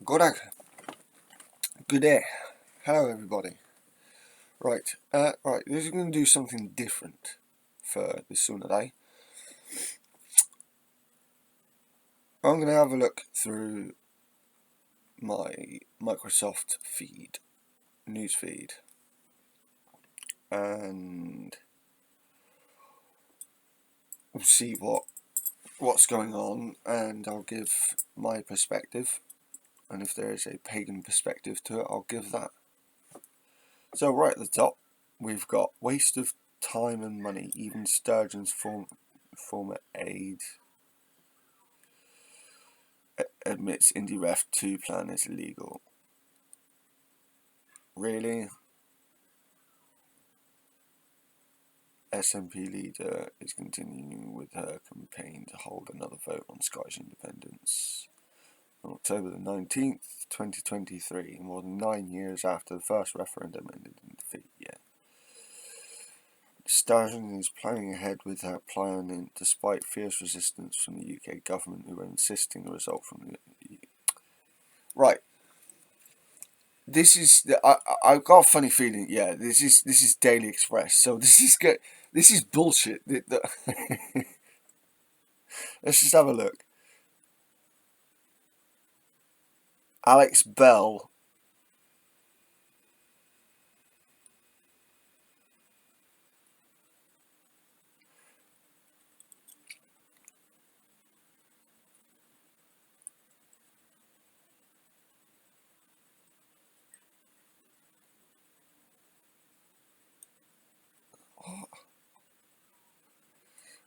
God dag. Good day. Hello, everybody. Right, This is going to do something different for this Sunnudag. I'm going to have a look through my Microsoft news feed, and we'll see what's going on, and I'll give my perspective. And if there is a pagan perspective to it, I'll give that. So right at the top, we've got waste of time and money. Even Sturgeon's former aide admits IndyRef 2 plan is illegal. Really? SNP leader is continuing with her campaign to hold another vote on Scottish independence. On October the 19th, 2023, more than 9 years after the first referendum ended in defeat. Sturgeon is planning ahead with her plan despite fierce resistance from the UK government, who are insisting the result from the... Right. This is I've got a funny feeling. Yeah, this is Daily Express. So this is good. This is bullshit. Let's just have a look. Alex Bell.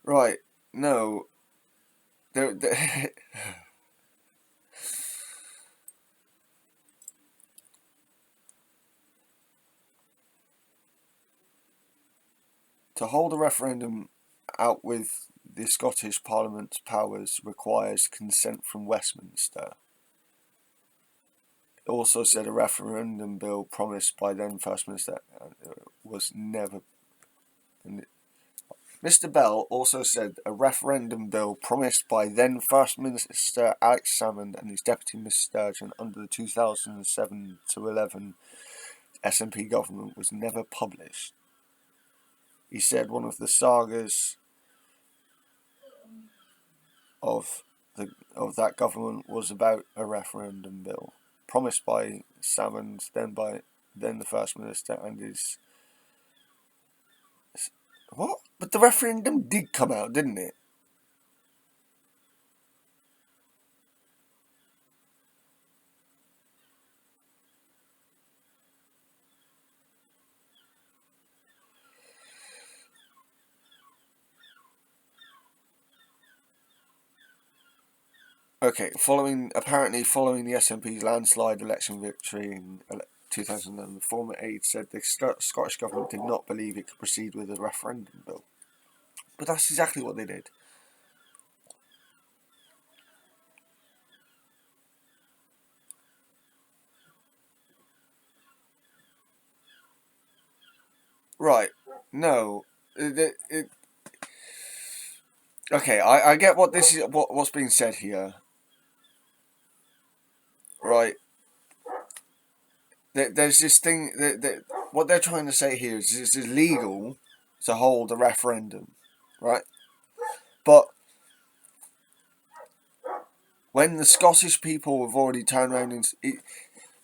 Right. No. There. To hold a referendum out with the Scottish Parliament's powers requires consent from Westminster. It also said a referendum bill promised by then First Minister was never. Mr. Bell also said a referendum bill promised by then First Minister Alex Salmond and his deputy Miss Sturgeon under the 2007-11 SNP government was never published. He said one of the sagas of that government was about a referendum bill promised by Salmond, then the First Minister and his... What? But the referendum did come out, didn't it? Okay, apparently following the SNP's landslide election victory in 2011, the former aide said the Scottish government did not believe it could proceed with a referendum bill. But that's exactly what they did. Right. No. Okay, I get what this is. What's being said here. Right. There's this thing that what they're trying to say here is it's illegal to hold a referendum, right? But when the Scottish people have already turned around and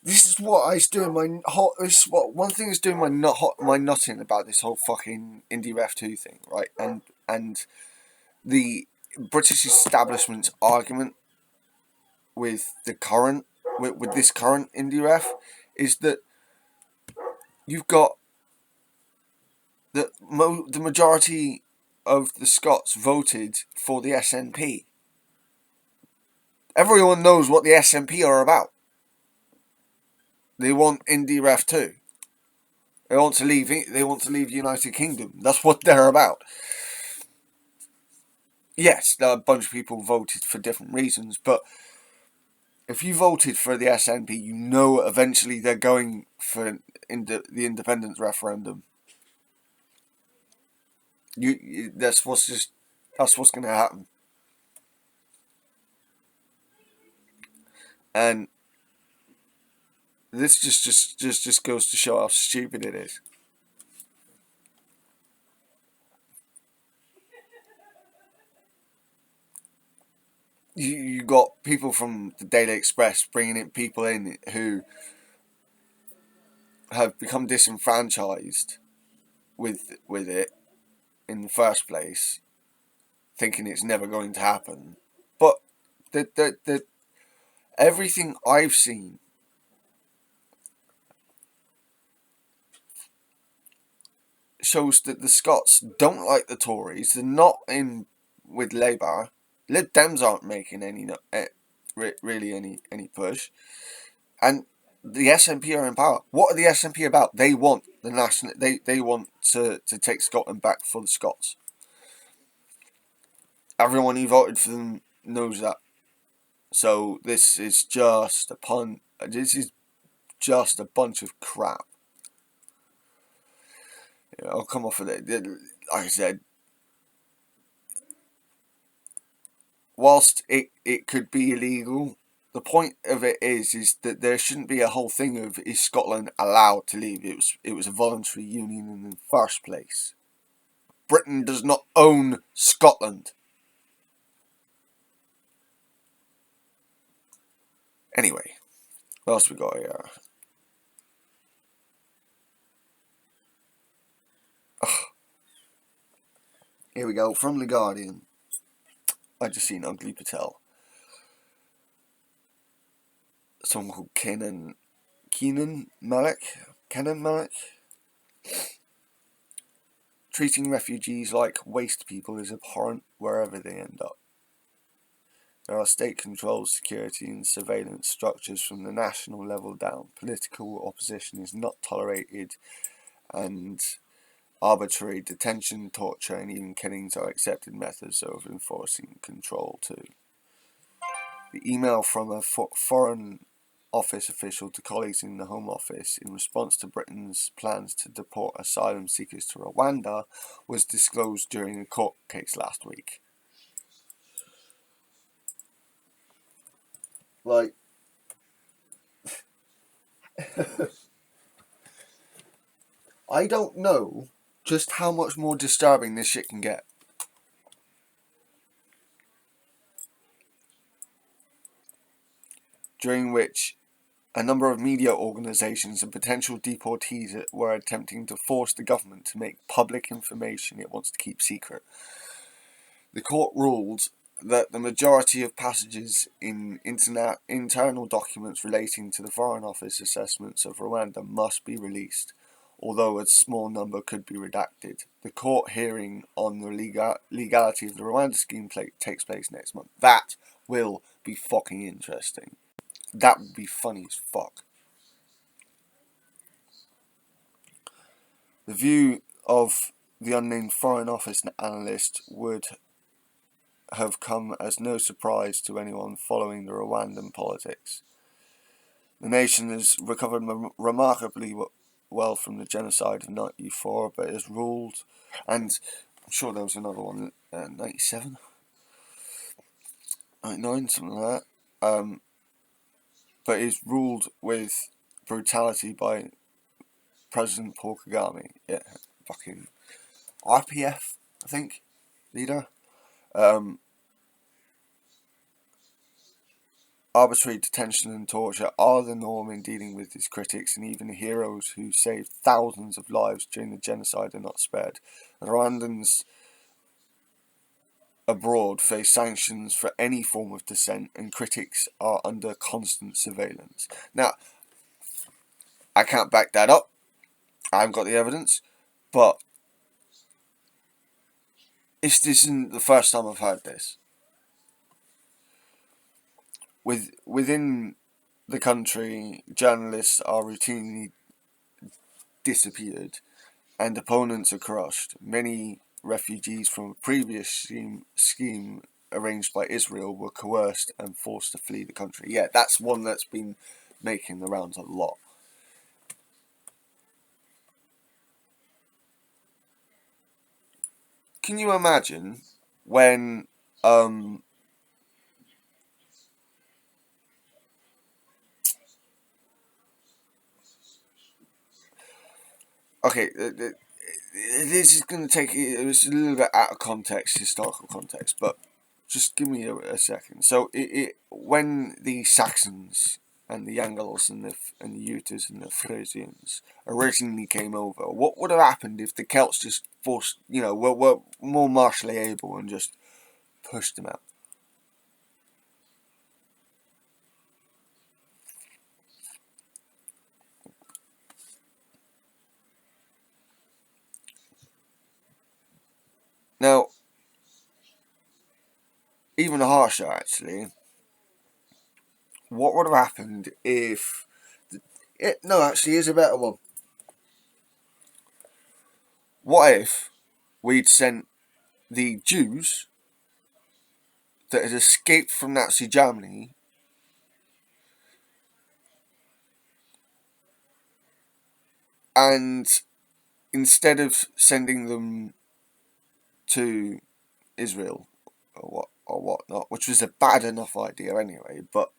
this is what I was doing this is what one thing is doing my nutting about this whole fucking IndyRef 2 thing, right? And the British establishment's argument with this current IndyRef is that you've got the majority of the Scots voted for the SNP. Everyone knows what the SNP are about. They want IndyRef 2. They want to leave the United Kingdom. That's what they're about. Yes, a bunch of people voted for different reasons, but if you voted for the SNP, you know eventually they're going for the independence referendum. That's what's going to happen. And This just goes to show how stupid it is. You got people from the Daily Express bringing in people in who have become disenfranchised with it in the first place, thinking it's never going to happen. But the everything I've seen shows that the Scots don't like the Tories. They're not in with Labour. Lib Dems aren't making really any push, and the SNP are in power. What are the SNP about? They want the national. They want to take Scotland back for the Scots. Everyone who voted for them knows that. So this is just a pun. This is just a bunch of crap. I'll come off of it. Like I said, whilst it could be illegal, the point of it is that there shouldn't be a whole thing of is Scotland allowed to leave. It was a voluntary union in the first place. Britain does not own Scotland. Anyway, what else we got here? Here we go, from The Guardian. I just seen Ugly Patel. Someone called Kenan Malik. Treating refugees like waste people is abhorrent wherever they end up. There are state-controlled security and surveillance structures from the national level down. Political opposition is not tolerated, and arbitrary detention, torture, and even killings are accepted methods of enforcing control too. The email from a Foreign Office official to colleagues in the Home Office in response to Britain's plans to deport asylum seekers to Rwanda was disclosed during a court case last week. Like, I don't know just how much more disturbing this shit can get. During which a number of media organisations and potential deportees were attempting to force the government to make public information it wants to keep secret. The court ruled that the majority of passages in internal documents relating to the Foreign Office assessments of Rwanda must be released, although a small number could be redacted. The court hearing on the legality of the Rwanda scheme takes place next month. That will be fucking interesting. That would be funny as fuck. The view of the unnamed Foreign Office analyst would have come as no surprise to anyone following the Rwandan politics. The nation has recovered remarkably well from the genocide of 94, but has ruled, and I'm sure there was another one in 97, 99, something like that, but is ruled with brutality by President Paul Kagame. Yeah, fucking RPF, I think, leader. Arbitrary detention and torture are the norm in dealing with his critics, and even heroes who saved thousands of lives during the genocide are not spared. Rwandans abroad face sanctions for any form of dissent, and critics are under constant surveillance. Now, I can't back that up. I haven't got the evidence, but this isn't the first time I've heard this. Within the country, journalists are routinely disappeared, and opponents are crushed. Many refugees from a previous scheme arranged by Israel were coerced and forced to flee the country. Yeah, that's one that's been making the rounds a lot. Can you imagine when Okay, this is going to take it was a little bit out of context, historical context, but just give me a second. So when the Saxons and the Angles and the Utahs and the Frisians originally came over, what would have happened if the Celts just forced, were more martially able and just pushed them out? Now, even harsher actually, what would have happened if? No, actually, here's a better one. What if we'd sent the Jews that had escaped from Nazi Germany and instead of sending them to Israel or whatnot, which was a bad enough idea anyway, but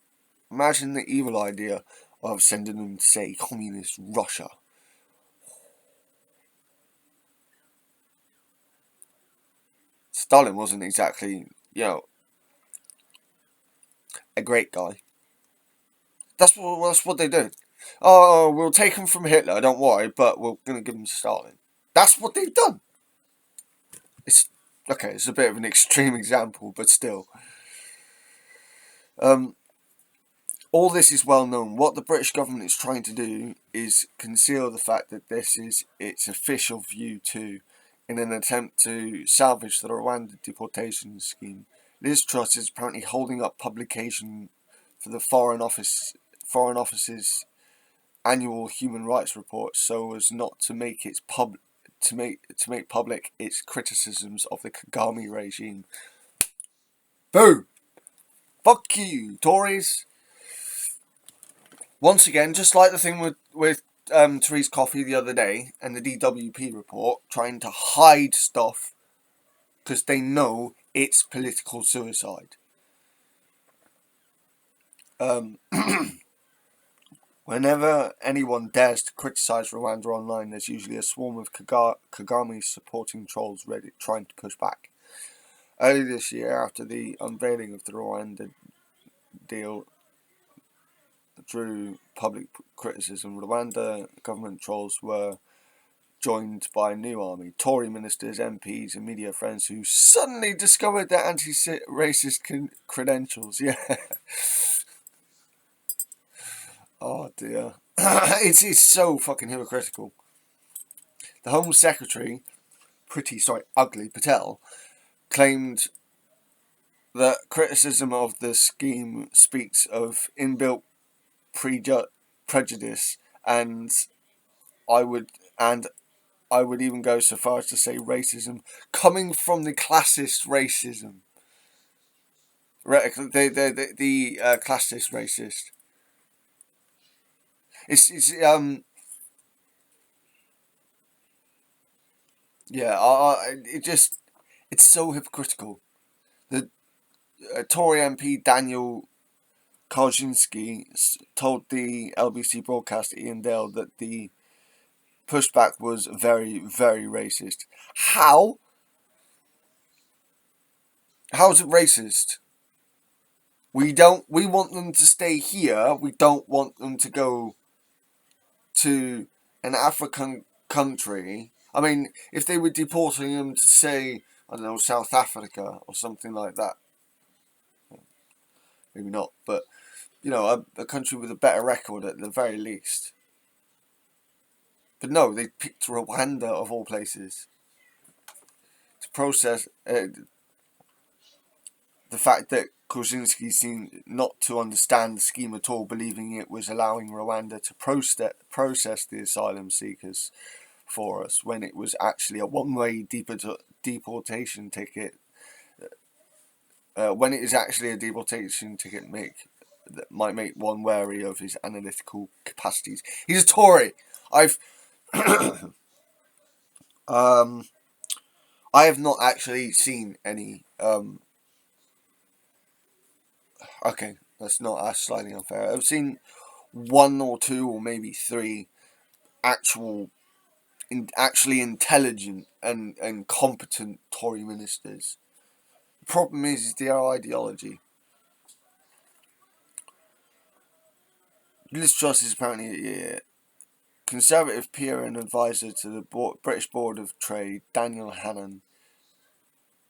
imagine the evil idea of sending them to, say, communist Russia. Stalin wasn't exactly, a great guy. That's what they did. Oh, we'll take him from Hitler, don't worry, but we're going to give him to Stalin. That's what they've done. It's okay. It's a bit of an extreme example, but still. Um, all this is well known. What the British government is trying to do is conceal the fact that this is its official view too, in an attempt to salvage the Rwanda deportation scheme. Liz Truss is apparently holding up publication for the Foreign Office's annual human rights report so as not to make its to make public its criticisms of the Kagame regime. Boo! Fuck you, Tories! Once again, just like the thing with Therese Coffey the other day and the DWP report, trying to hide stuff because they know it's political suicide. Um, Whenever anyone dares to criticise Rwanda online, there's usually a swarm of Kagame supporting trolls ready trying to push back. Early this year, after the unveiling of the Rwanda deal drew public criticism, Rwanda government trolls were joined by a new army. Tory ministers, MPs, and media friends who suddenly discovered their anti-racist credentials. Yeah. Oh dear. It's so fucking hypocritical. The Home Secretary, ugly Patel, claimed that criticism of the scheme speaks of inbuilt prejudice, and I would and I would even go so far as to say racism coming from the classist racism. The classist racist. It's yeah. It's so hypocritical. The Tory MP Daniel Kaczynski told the LBC broadcaster Ian Dale that the pushback was very, very racist. How? How is it racist? We want them to stay here. We don't want them to go to an African country. I mean, if they were deporting them to, say, I don't know, South Africa or something like that, maybe not, but, a country with a better record at the very least. But no, they picked Rwanda of all places to process the fact that Kozinski seemed not to understand the scheme at all, believing it was allowing Rwanda to process the asylum seekers for us when it was actually a one-way deportation ticket. When it is actually a deportation ticket that might make one wary of his analytical capacities. He's a Tory. I've um I have not actually seen any okay, that's slightly unfair. I've seen one or two or maybe three actual actually intelligent and competent Tory ministers. The problem is their ideology. Liz Truss is apparently a Conservative peer and advisor to the British Board of Trade, Daniel Hannan,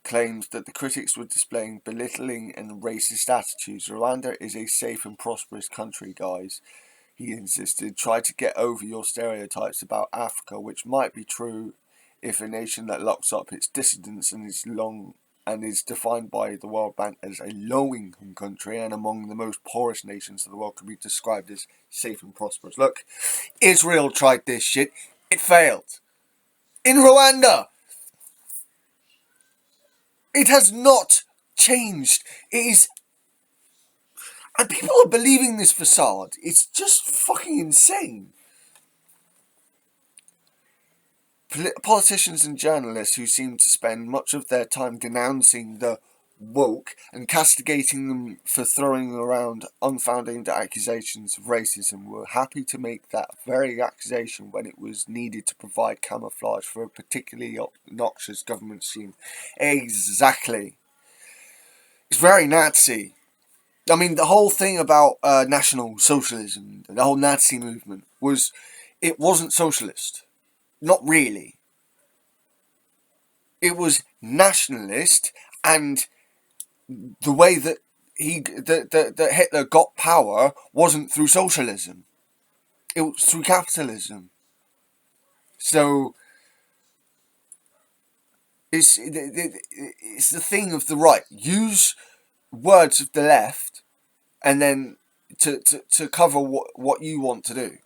claims that the critics were displaying belittling and racist attitudes. Rwanda is a safe and prosperous country, guys, he insisted. Try to get over your stereotypes about Africa, which might be true if a nation that locks up its dissidents and is defined by the World Bank as a low-income country and among the most poorest nations of the world could be described as safe and prosperous. Look, Israel tried this shit. It failed. In Rwanda, it has not changed. It is... And people are believing this facade. It's just fucking insane. Politicians and journalists who seem to spend much of their time denouncing the woke and castigating them for throwing around unfounded accusations of racism were happy to make that very accusation when it was needed to provide camouflage for a particularly obnoxious government scheme. Exactly. It's very Nazi. I mean, the whole thing about National Socialism, the whole Nazi movement, it wasn't socialist. Not really. It was nationalist, and the way that that Hitler got power wasn't through socialism. It was through capitalism. So it's the thing of the right. Use words of the left, and then to cover what you want to do.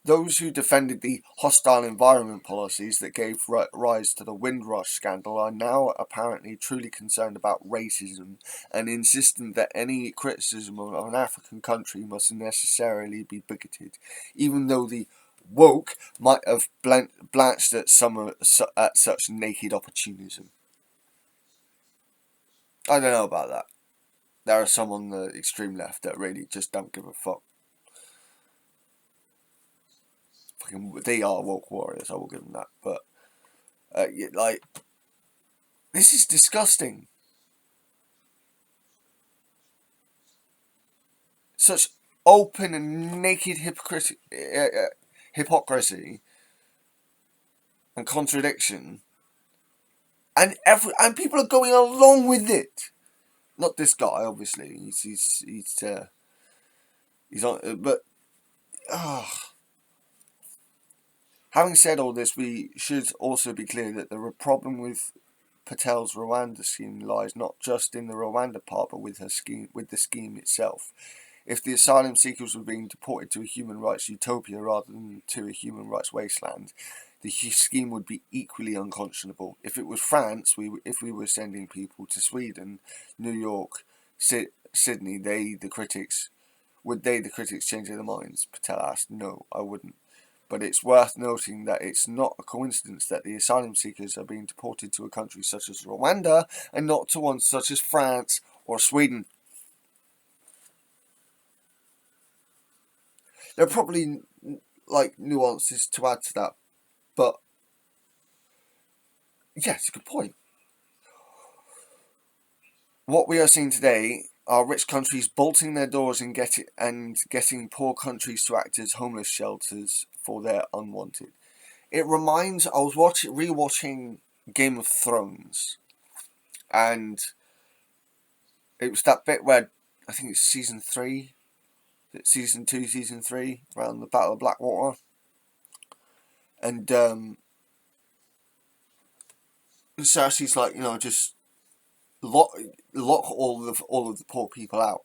Those who defended the hostile environment policies that gave rise to the Windrush scandal are now apparently truly concerned about racism and insistent that any criticism of an African country must necessarily be bigoted, even though the woke might have blanched at such naked opportunism. I don't know about that. There are some on the extreme left that really just don't give a fuck. They are woke warriors, I will give them that. But, this is disgusting. Such open and naked hypocrisy and contradiction. And people are going along with it. Not this guy, obviously. He's on, but, having said all this, we should also be clear that the problem with Patel's Rwanda scheme lies not just in the Rwanda part, but with the scheme itself. If the asylum seekers were being deported to a human rights utopia rather than to a human rights wasteland, the scheme would be equally unconscionable. If it was France, if we were sending people to Sweden, New York, Sydney, the critics change their minds? Patel asked. No, I wouldn't. But it's worth noting that it's not a coincidence that the asylum seekers are being deported to a country such as Rwanda and not to one such as France or Sweden. There are probably nuances to add to that, but yeah, it's a good point. What we are seeing today are rich countries bolting their doors and getting poor countries to act as homeless shelters for their unwanted. It reminds. I was rewatching Game of Thrones, and it was that bit where I think it's season 3, season 2, season 3, around the Battle of Blackwater, and Cersei's like, just lock all of the poor people out.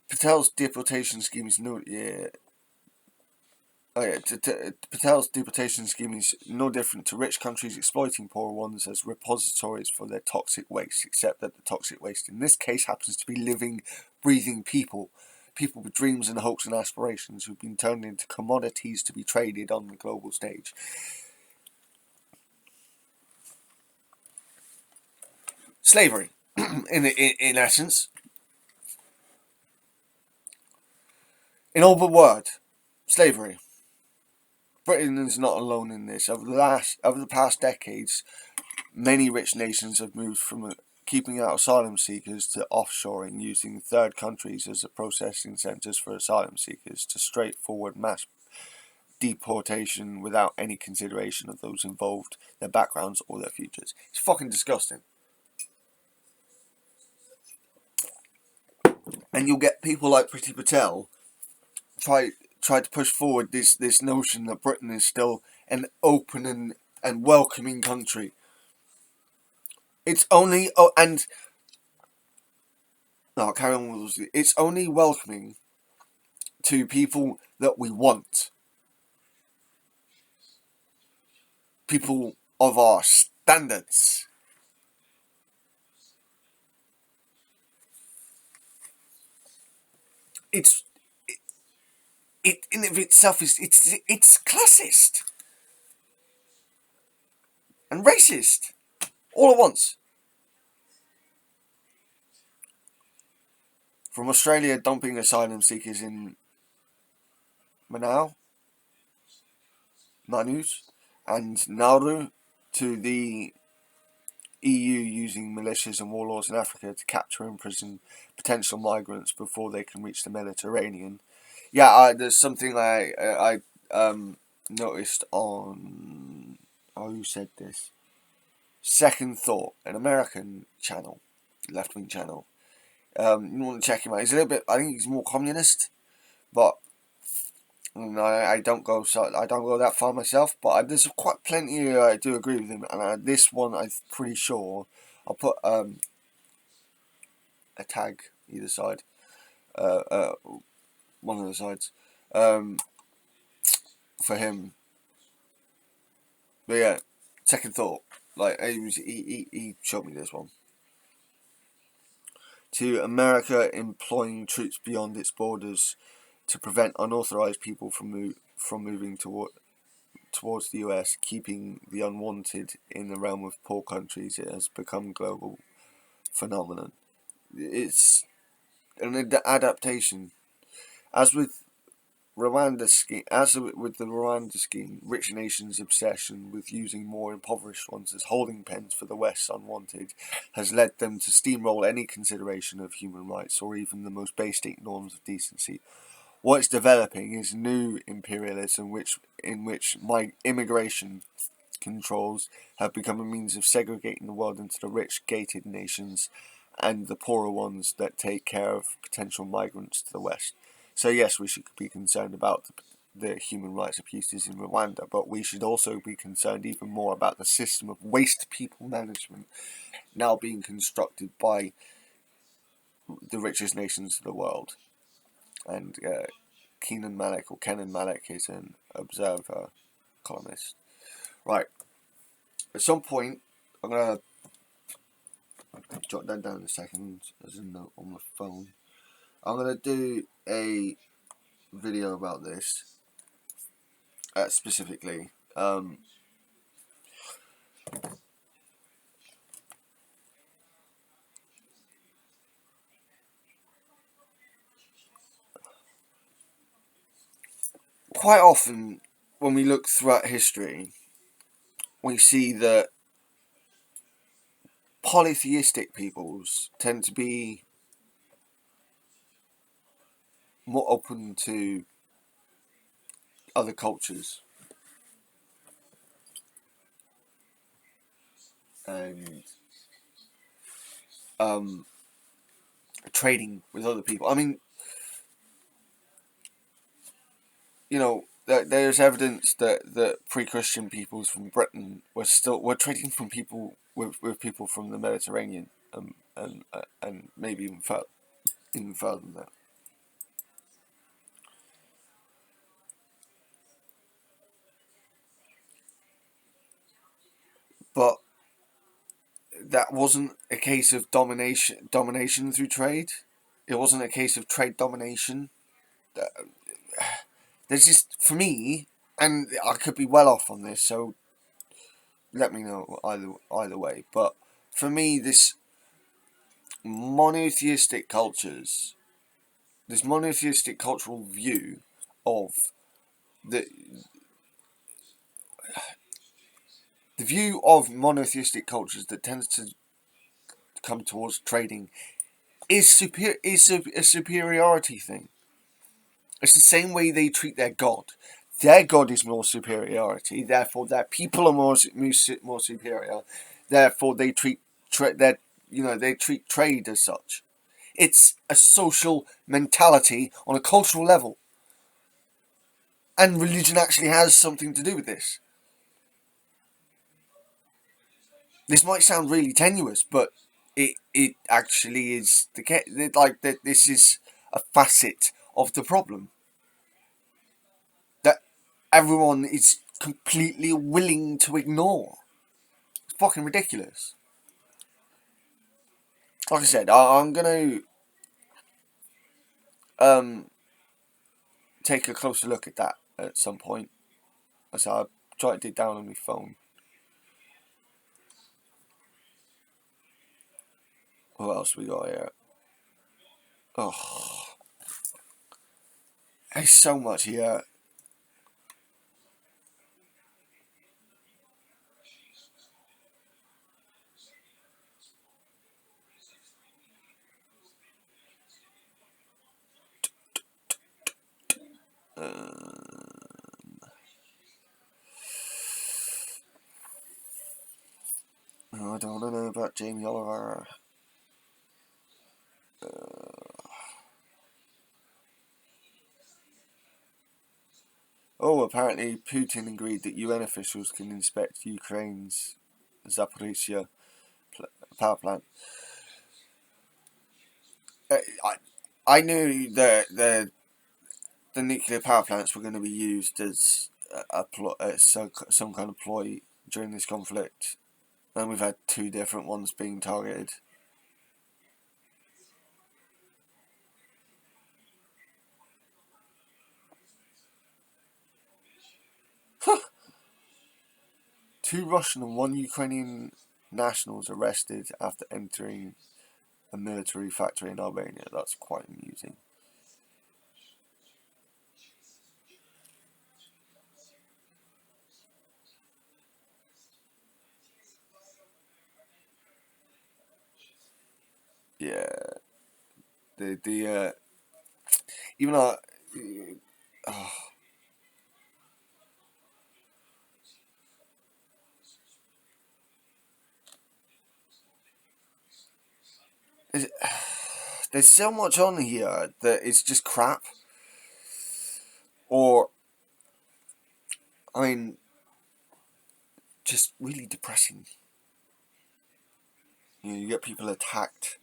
Patel's deportation scheme is Patel's deportation scheme is no different to rich countries exploiting poor ones as repositories for their toxic waste, except that the toxic waste in this case happens to be living, breathing people with dreams and hopes and aspirations who've been turned into commodities to be traded on the global stage. slavery, in essence. In other word, slavery. Britain is not alone in this. Over the past decades, many rich nations have moved from keeping out asylum seekers to offshoring, using third countries as the processing centres for asylum seekers, to straightforward mass deportation without any consideration of those involved, their backgrounds, or their futures. It's fucking disgusting. And you'll get people like Priti Patel try to push forward this notion that Britain is still an open and welcoming country. It's only no, carry on with it's only welcoming to people that we want. People of our standards. It's it in of itself is it's classist and racist all at once. From Australia dumping asylum seekers in Manus, and Nauru, to the EU using militias and warlords in Africa to capture and imprison potential migrants before they can reach the Mediterranean. Yeah, there's something I noticed on, who said this? Second Thought, an American channel, left wing channel. You want to check him out. He's a little bit. I think he's more communist, but I don't go that far myself. But there's quite plenty I do agree with him, and this one I'm pretty sure I'll put a tag either side, one of the sides, for him. But yeah, Second Thought. Like he showed me this one. To America employing troops beyond its borders to prevent unauthorized people from moving towards the US, keeping the unwanted in the realm of poor countries. It has become a global phenomenon. It's an adaptation, as with the Rwanda scheme, rich nations' obsession with using more impoverished ones as holding pens for the West's unwanted has led them to steamroll any consideration of human rights or even the most basic norms of decency. What is developing is new imperialism, in which immigration controls have become a means of segregating the world into the rich, gated nations and the poorer ones that take care of potential migrants to the West. So yes, we should be concerned about the human rights abuses in Rwanda, but we should also be concerned even more about the system of waste people management now being constructed by the richest nations of the world. And Kenan Malik is an Observer columnist. Right. At some point, I'm going to jot that down in a second as a note on my phone. I'm going to do a video about this specifically. Quite often, when we look throughout history, we see that polytheistic peoples tend to be more open to other cultures and trading with other people. I mean, there's evidence that pre-Christian peoples from Britain were trading from people with people from the Mediterranean, and maybe even further than that. But that wasn't a case of domination through trade. It wasn't a case of trade domination. There's just, for me, and I could be well off on this, so let me know either way. But for me, this monotheistic cultures, this monotheistic cultural view of the view of monotheistic cultures that tends to come towards trading is a superiority thing. It's the same way they treat their god. Their god is more superiority, therefore their people are more superior. Therefore, they treat they treat trade as such. It's a social mentality on a cultural level, and religion actually has something to do with this. This might sound really tenuous, but it actually is the case. Like that, this is a facet of the problem that everyone is completely willing to ignore. It's fucking ridiculous. Like I said, I'm gonna um take a closer look at that at some point. As I jotted it down on my phone. What else we got here? Oh, there's so much here. I don't want to know about Jamie Oliver. Apparently Putin agreed that UN officials can inspect Ukraine's Zaporizhia power plant. I I knew that the nuclear power plants were going to be used as some kind of ploy during this conflict, and we've had two different ones being targeted. Two Russian and one Ukrainian nationals arrested after entering a military factory in Albania. That's quite amusing. Yeah, the even though uh, there's, there's so much on here that is just crap. Or I mean, just really depressing. You get people attacked,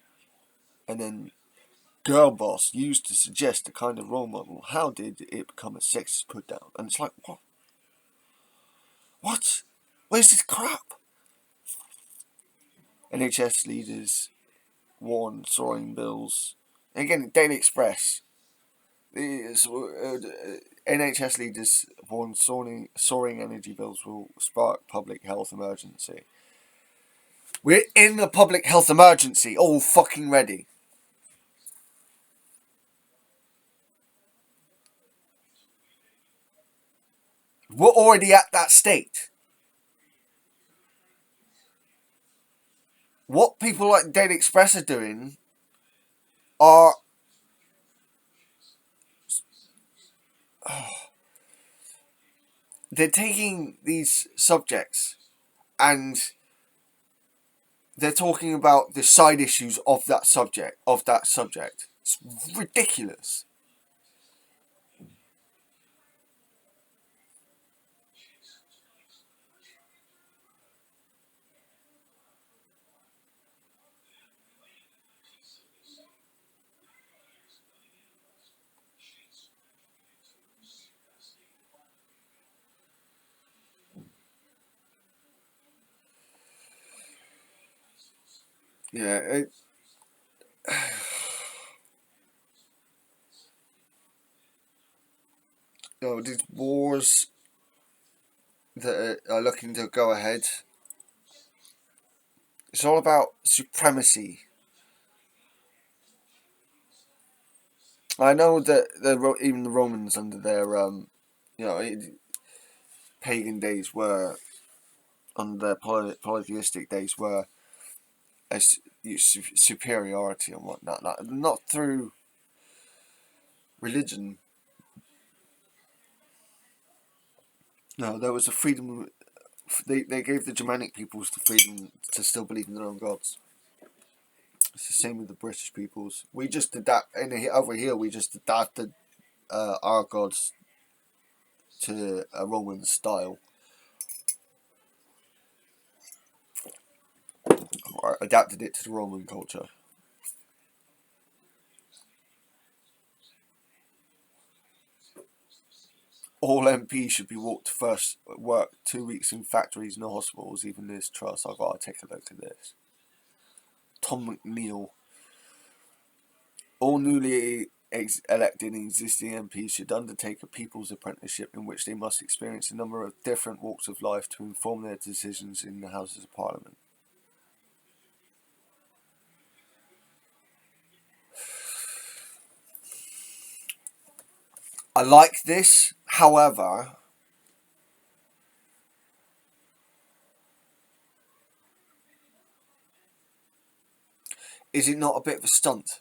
and then girl boss used to suggest a kind of role model. How did it become a sexist put down? And it's like, what? What? Where's this crap? NHS leaders warn soaring bills. And again, Daily Express. NHS leaders warn soaring energy bills will spark public health emergency. We're in a public health emergency, all fucking ready. We're already at that state. What people like Daily Express are doing are they're taking these subjects and they're talking about the side issues of that subject. It's ridiculous. Yeah, these wars that are looking to go ahead. It's all about supremacy. I know that even the Romans under their pagan days were under their polytheistic days were a superiority and whatnot. Not through religion. No, there was a freedom. They gave the Germanic peoples the freedom to still believe in their own gods. It's the same with the British peoples. We just adapt, and over here we just adapted our gods to a Roman style, or adapted it to the Roman culture. All MPs should be walked to first work 2 weeks in factories and hospitals. Even this trust, I've got to take a look at this. Tom McNeil. All newly elected and existing MPs should undertake a people's apprenticeship in which they must experience a number of different walks of life to inform their decisions in the Houses of Parliament. I like this, however, is it not a bit of a stunt?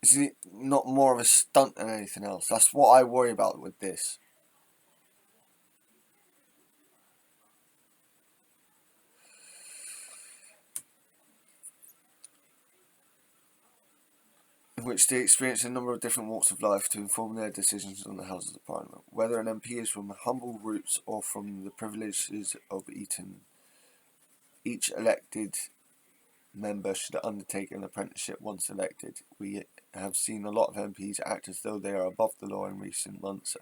Is it not more of a stunt than anything else? That's what I worry about with this. In which they experience a number of different walks of life to inform their decisions on the Houses of Parliament. Whether an MP is from humble roots or from the privileges of Eton, each elected member should undertake an apprenticeship once elected. We have seen a lot of MPs act as though they are above the law in recent months,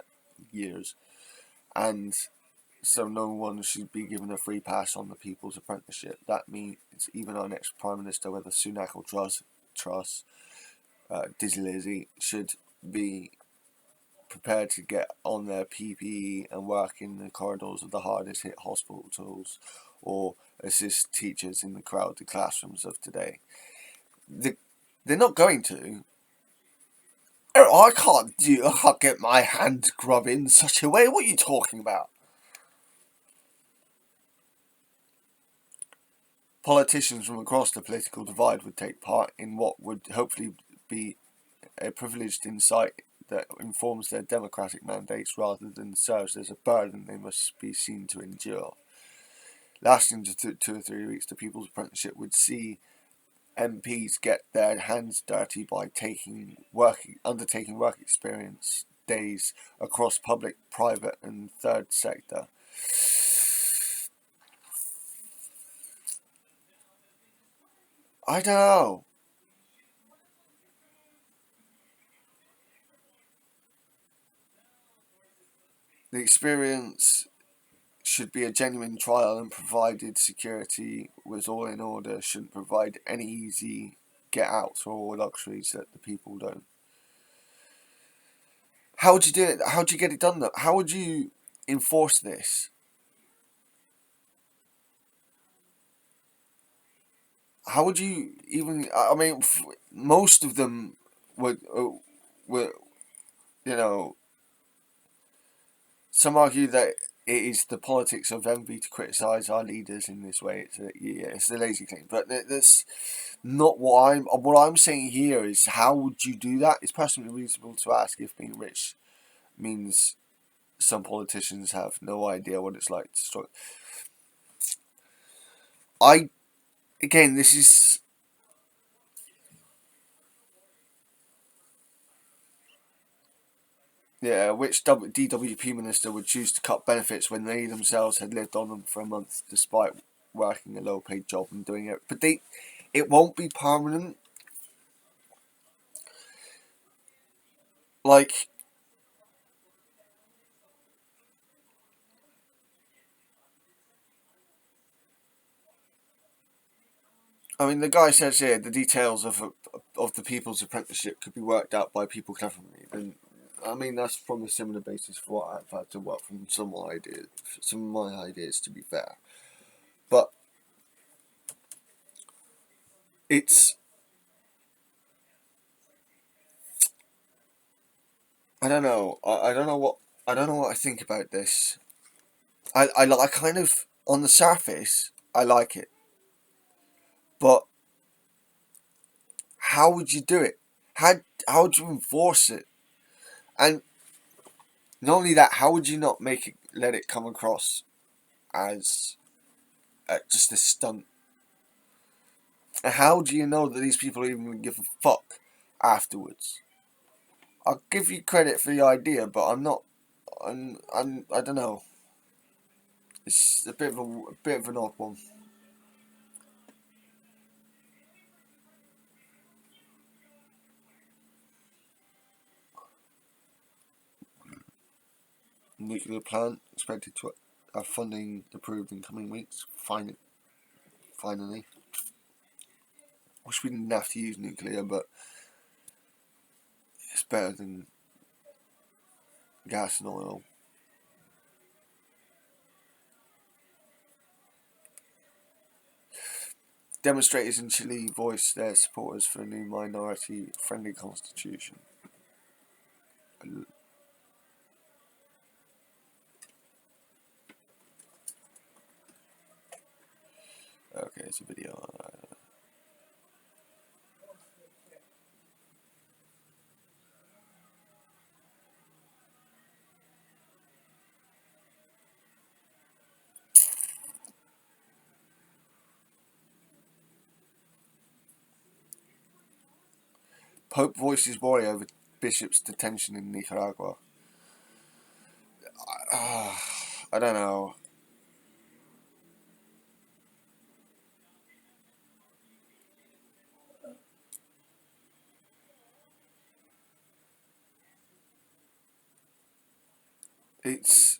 years, and so no one should be given a free pass on the People's Apprenticeship. That means even our next Prime Minister, whether Sunak or Truss, Dizzy Lizzy, should be prepared to get on their PPE and work in the corridors of the hardest hit hospitals or assist teachers in the crowded classrooms of today. They're not going to. I can't get my hands grubbed in such a way. What are you talking about? Politicians from across the political divide would take part in what would hopefully be a privileged insight that informs their democratic mandates rather than serves as a burden they must be seen to endure. Lasting to 2 or 3 weeks, the People's Apprenticeship would see MPs get their hands dirty by undertaking work experience days across public, private, and third sector. I don't know. The experience should be a genuine trial, and provided security was all in order, shouldn't provide any easy get outs or luxuries that the people don't. How would you do it? How would you get it done though? How would you enforce this? How would you even? I mean, most of them were, you know, some argue that it is the politics of envy to criticise our leaders in this way. It's the lazy claim, but that's not what I'm saying here is how would you do that? It's personally reasonable to ask if being rich means some politicians have no idea what it's like to struggle. I again, this is yeah. Which DWP minister would choose to cut benefits when they themselves had lived on them for a month, despite working a low-paid job and doing it? But it won't be permanent. Like, I mean, the guy says here the details of the People's Apprenticeship could be worked out by people cleverly. And I mean, that's from a similar basis for what I've had to work from some of my ideas. To be fair, but it's I don't know. I don't know what I think about this. I kind of, on the surface, I like it, but how would you do it? How how would you enforce it? And not only that, how would you not let it come across as just a stunt? And how do you know that these people even give a fuck afterwards? I'll give you credit for the idea, but I'm not. I don't know. It's a bit of an odd one. Nuclear plant expected to have funding approved in coming weeks. Finally. Wish we didn't have to use nuclear, but it's better than gas and oil. Demonstrators in Chile voiced their supporters for a new minority-friendly constitution. Okay, it's a video. Pope voices worry over bishop's detention in Nicaragua. I don't know. It's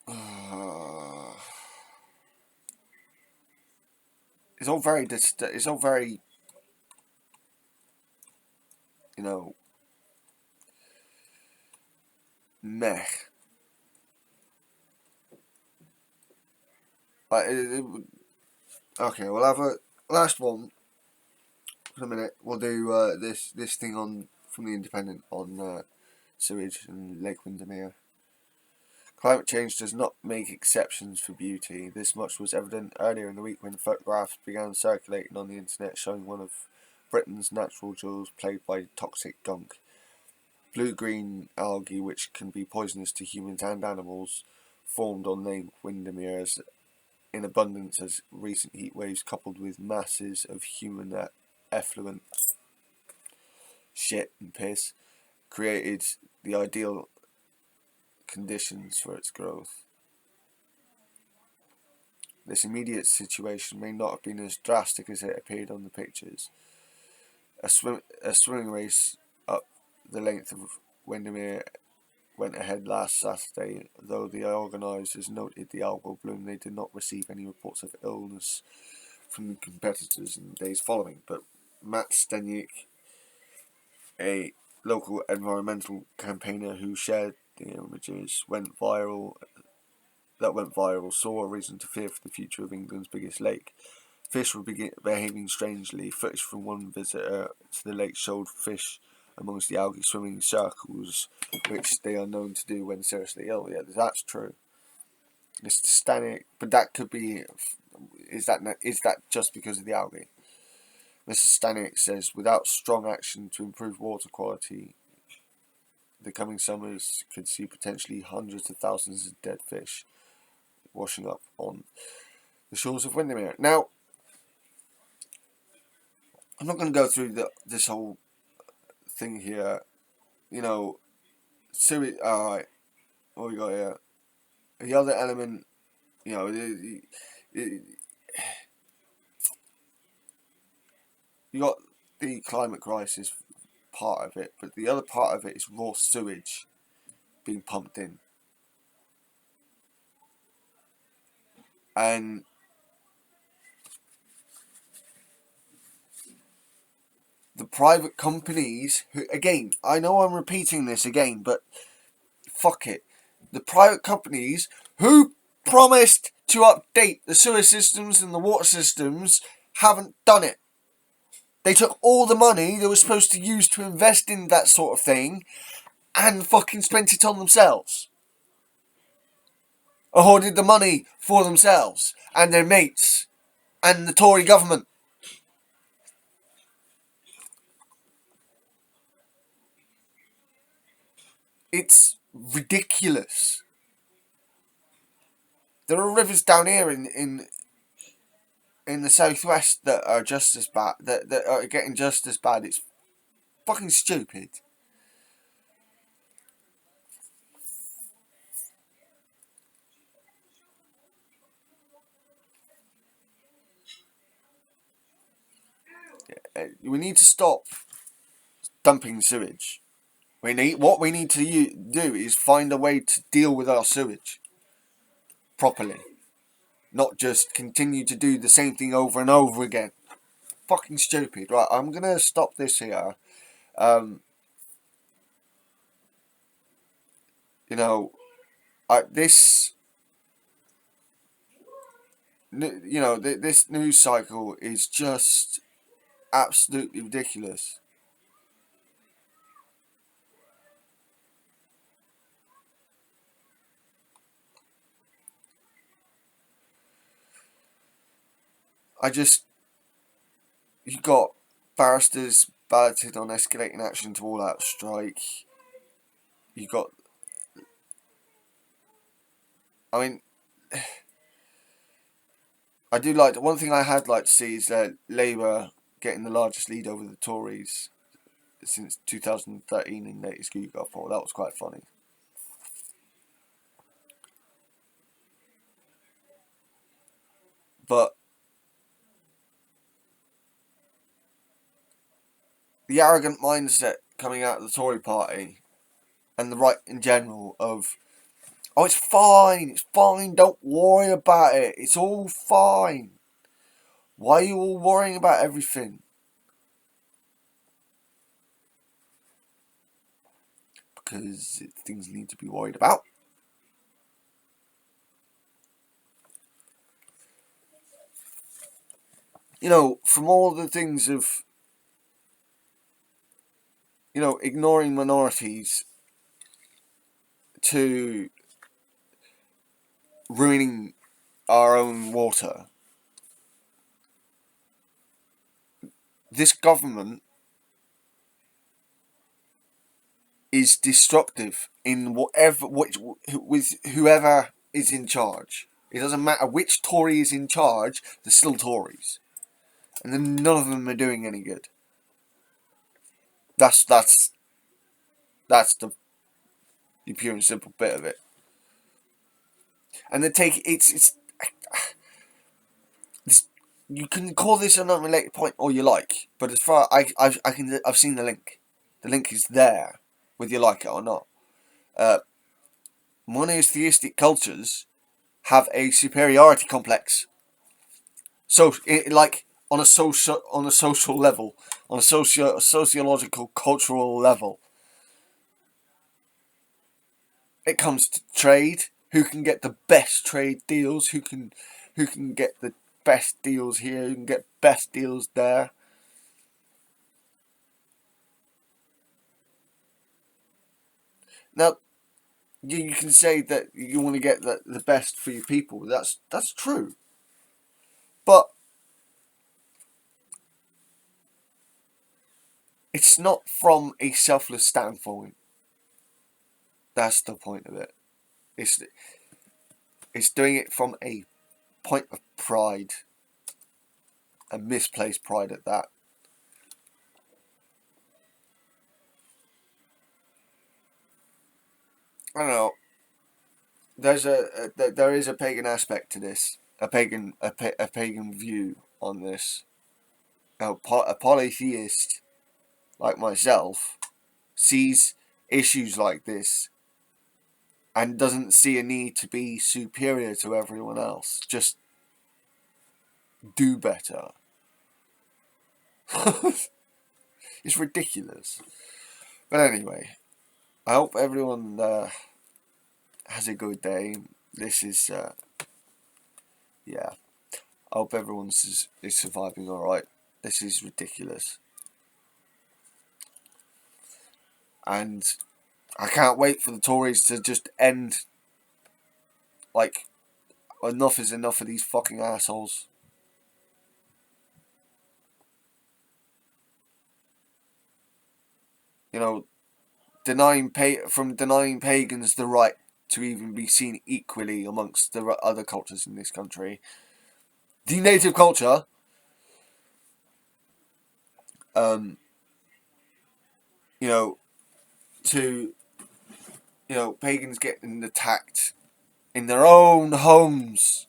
uh, it's all very it's all very, you know, meh. Like okay, we'll have a last one for a minute. We'll do this thing on from the Independent on sewage and Lake Windermere. Climate change does not make exceptions for beauty. This much was evident earlier in the week when photographs began circulating on the internet showing one of Britain's natural jewels plagued by toxic gunk. Blue-green algae, which can be poisonous to humans and animals, formed on Lake Windermere in abundance as recent heat waves coupled with masses of human effluent, shit and piss, created the ideal conditions for its growth. This immediate situation may not have been as drastic as it appeared on the pictures. A swimming race up the length of Windermere went ahead last Saturday, though the organisers noted the algal bloom. They did not receive any reports of illness from the competitors in the days following. But Matt Stenyk, a local environmental campaigner who shared the images, went viral, saw a reason to fear for the future of England's biggest lake. Fish were behaving strangely. Footage from one visitor to the lake showed fish amongst the algae swimming in circles, which they are known to do when seriously ill. Yeah, that's true. Mr. Stanek, but that could be. Is that just because of the algae? Mr. Stanek says, without strong action to improve water quality, the coming summers could see potentially hundreds of thousands of dead fish washing up on the shores of Windermere. Now, I'm not going to go through this whole thing here. You know, alright, what we got here? The other element, you know, you got the climate crisis part of it, but the other part of it is raw sewage being pumped in. And the private companies, who, again, I know I'm repeating this again, but fuck it. The private companies who promised to update the sewer systems and the water systems haven't done it. They took all the money they were supposed to use to invest in that sort of thing and fucking spent it on themselves. Or hoarded the money for themselves and their mates and the Tory government. It's ridiculous. There are rivers down here in the southwest that are just as bad, that are getting just as bad. It's fucking stupid. We need to stop dumping sewage. What we need to do is find a way to deal with our sewage properly, not just continue to do the same thing over and over again. Fucking stupid. Right, I'm gonna stop this here. You know, this this news cycle is just absolutely ridiculous. You got barristers balloted on escalating action to all out strike. You got, I mean, I do like, one thing I had like to see is that Labour getting the largest lead over the Tories since 2013 in latest YouGov poll. That was quite funny. But the arrogant mindset coming out of the Tory party and the right in general of, oh, it's fine, don't worry about it, it's all fine. Why are you all worrying about everything? Because it's things you need to be worried about. You know, from all the things of, you know, ignoring minorities to ruining our own water, this government is destructive in with whoever is in charge. It doesn't matter which Tory is in charge, they're still Tories. And then none of them are doing any good. That's the pure and simple bit of it. And they take it's you can call this an unrelated point all you like, but as far I've seen the link. The link is there, whether you like it or not. Monotheistic cultures have a superiority complex. So, like on a social level, on a sociological, cultural level, it comes to trade. Who can get the best trade deals? Who can get the best deals here? Who can get best deals there? Now, you can say that you want to get the best for your people. That's true. But it's not from a selfless standpoint. That's the point of it. It's doing it from a point of pride, a misplaced pride at that. I don't know. There is a pagan aspect to this, a pagan view on this. Now, a polytheist like myself sees issues like this and doesn't see a need to be superior to everyone else. Just do better. It's ridiculous. But anyway, I hope everyone has a good day. This is, yeah. I hope everyone is surviving alright. This is ridiculous. And I can't wait for the Tories to just end. Like, enough is enough of these fucking assholes. You know, denying pagans the right to even be seen equally amongst the other cultures in this country. The native culture, you know, to, pagans getting attacked in their own homes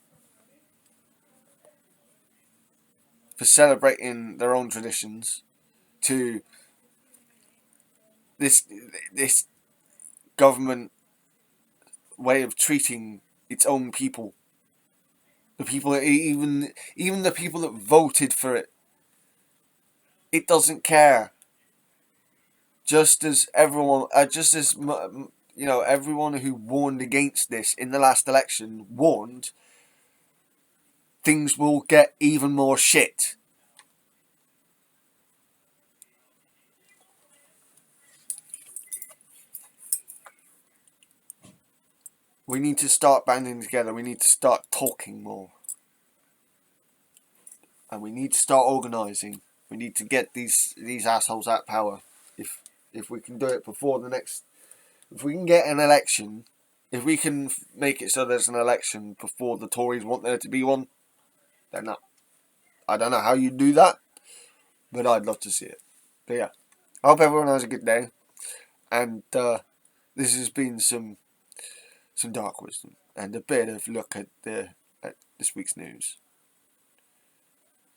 for celebrating their own traditions, to this government way of treating its own people, the people, even the people that voted for it. It doesn't care. Just as everyone, everyone who warned against this in the last election warned, things will get even more shit. We need to start banding together. We need to start talking more. And we need to start organising. We need to get these assholes out of power. If we can do it before the next... If we can get an election... If we can make it so there's an election before the Tories want there to be one, then I don't know how you do that, but I'd love to see it. But yeah, I hope everyone has a good day. And this has been some dark wisdom and a bit of look at this week's news.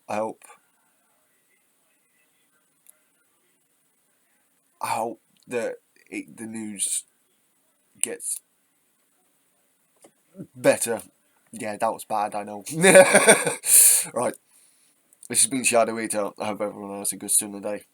I hope that the news gets better. Yeah, that was bad, I know. Right. This has been Shadow Eater. I hope everyone has a good Sunnudag.